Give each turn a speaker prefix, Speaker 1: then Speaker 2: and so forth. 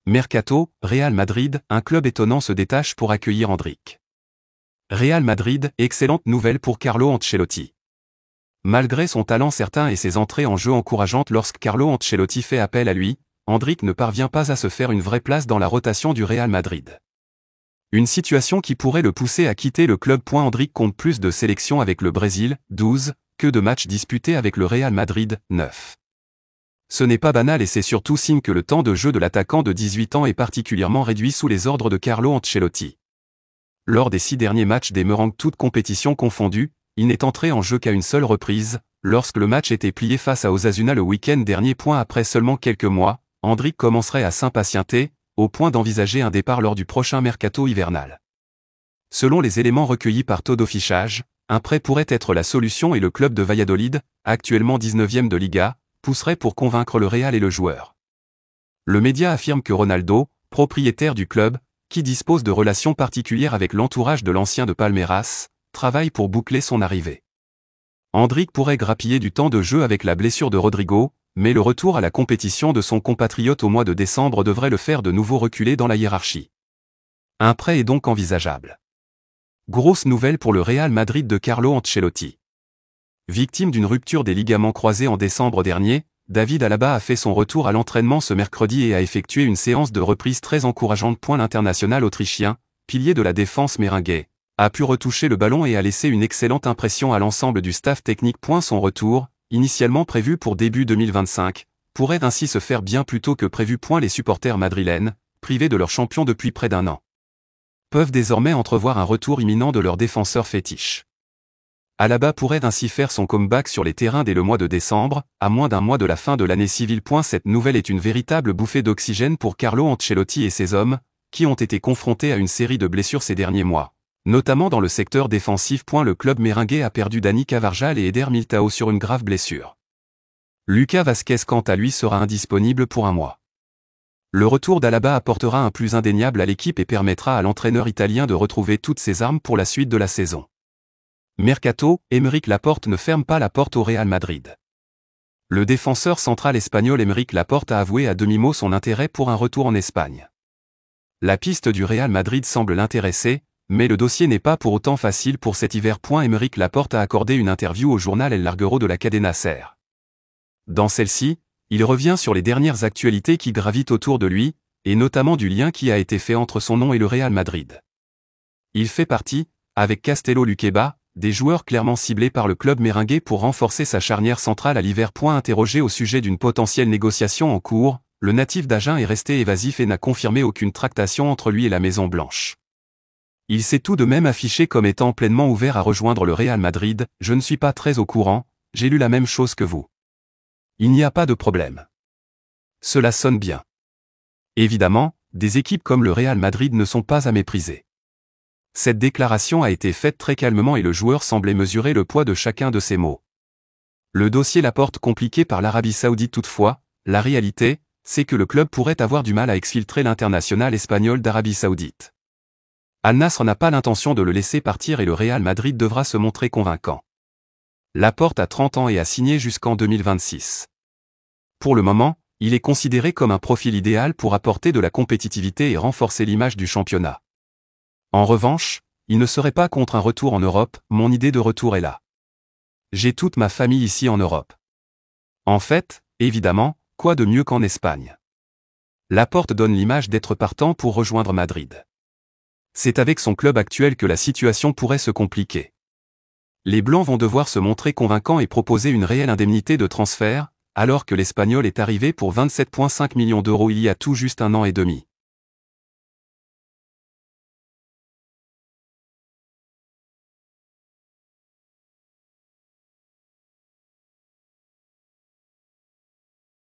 Speaker 1: Mercato, Real Madrid, un club étonnant se détache pour accueillir Endrick. Real Madrid, excellente nouvelle pour Carlo Ancelotti. Malgré son talent certain et ses entrées en jeu encourageantes lorsque Carlo Ancelotti fait appel à lui, Endrick ne parvient pas à se faire une vraie place dans la rotation du Real Madrid. Une situation qui pourrait le pousser à quitter le club. Endrick compte plus de sélections avec le Brésil, 12, que de matchs disputés avec le Real Madrid, 9. Ce n'est pas banal et c'est surtout signe que le temps de jeu de l'attaquant de 18 ans est particulièrement réduit sous les ordres de Carlo Ancelotti. Lors des 6 derniers matchs des Merengues toutes compétitions confondues, il n'est entré en jeu qu'à une seule reprise, lorsque le match était plié face à Osasuna le week-end dernier. Après seulement quelques mois, Endrick commencerait à s'impatienter, au point d'envisager un départ lors du prochain mercato hivernal. Selon les éléments recueillis par Todo Fichage, un prêt pourrait être la solution et le club de Valladolid, actuellement 19e de Liga, pousserait pour convaincre le Real et le joueur. Le média affirme que Ronaldo, propriétaire du club, qui dispose de relations particulières avec l'entourage de l'ancien de Palmeiras, travaille pour boucler son arrivée. Endrick pourrait grappiller du temps de jeu avec la blessure de Rodrigo, mais le retour à la compétition de son compatriote au mois de décembre devrait le faire de nouveau reculer dans la hiérarchie. Un prêt est donc envisageable. Grosse nouvelle pour le Real Madrid de Carlo Ancelotti. Victime d'une rupture des ligaments croisés en décembre dernier, David Alaba a fait son retour à l'entraînement ce mercredi et a effectué une séance de reprise très encourageante. L'international autrichien, pilier de la défense merengue, a pu retoucher le ballon et a laissé une excellente impression à l'ensemble du staff technique. Son retour, initialement prévu pour début 2025, pourrait ainsi se faire bien plus tôt que prévu. Les supporters madrilènes, privés de leur champion depuis près d'un an, peuvent désormais entrevoir un retour imminent de leur défenseur fétiche. Alaba pourrait ainsi faire son comeback sur les terrains dès le mois de décembre, à moins d'un mois de la fin de l'année civile. Cette nouvelle est une véritable bouffée d'oxygène pour Carlo Ancelotti et ses hommes, qui ont été confrontés à une série de blessures ces derniers mois, notamment dans le secteur défensif. Le club merengue a perdu Dani Carvajal et Eder Militao sur une grave blessure. Lucas Vazquez quant à lui sera indisponible pour un mois. Le retour d'Alaba apportera un plus indéniable à l'équipe et permettra à l'entraîneur italien de retrouver toutes ses armes pour la suite de la saison. Mercato, Aymeric Laporte ne ferme pas la porte au Real Madrid. Le défenseur central espagnol Aymeric Laporte a avoué à demi-mot son intérêt pour un retour en Espagne. La piste du Real Madrid semble l'intéresser, mais le dossier n'est pas pour autant facile pour cet hiver. Aymeric Laporte a accordé une interview au journal El Larguero de la Cadena Ser. Dans celle-ci, il revient sur les dernières actualités qui gravitent autour de lui, et notamment du lien qui a été fait entre son nom et le Real Madrid. Il fait partie, avec Castello Luqueba, des joueurs clairement ciblés par le club merengue pour renforcer sa charnière centrale à l'hiver. Interrogé au sujet d'une potentielle négociation en cours, le natif d'Agen est resté évasif et n'a confirmé aucune tractation entre lui et la Maison Blanche. Il s'est tout de même affiché comme étant pleinement ouvert à rejoindre le Real Madrid. Je ne suis pas très au courant, j'ai lu la même chose que vous. Il n'y a pas de problème. Cela sonne bien. Évidemment, des équipes comme le Real Madrid ne sont pas à mépriser. Cette déclaration a été faite très calmement et le joueur semblait mesurer le poids de chacun de ces mots. Le dossier Laporte compliqué par l'Arabie Saoudite toutefois, la réalité, c'est que le club pourrait avoir du mal à exfiltrer l'international espagnol d'Arabie Saoudite. Al Nassr n'a pas l'intention de le laisser partir et le Real Madrid devra se montrer convaincant. Laporte a 30 ans et a signé jusqu'en 2026. Pour le moment, il est considéré comme un profil idéal pour apporter de la compétitivité et renforcer l'image du championnat. En revanche, il ne serait pas contre un retour en Europe. Mon idée de retour est là. J'ai toute ma famille ici en Europe. En fait, évidemment, quoi de mieux qu'en Espagne? Laporte donne l'image d'être partant pour rejoindre Madrid. C'est avec son club actuel que la situation pourrait se compliquer. Les Blancs vont devoir se montrer convaincants et proposer une réelle indemnité de transfert, alors que l'Espagnol est arrivé pour 27,5 millions d'euros il y a tout juste un an et demi.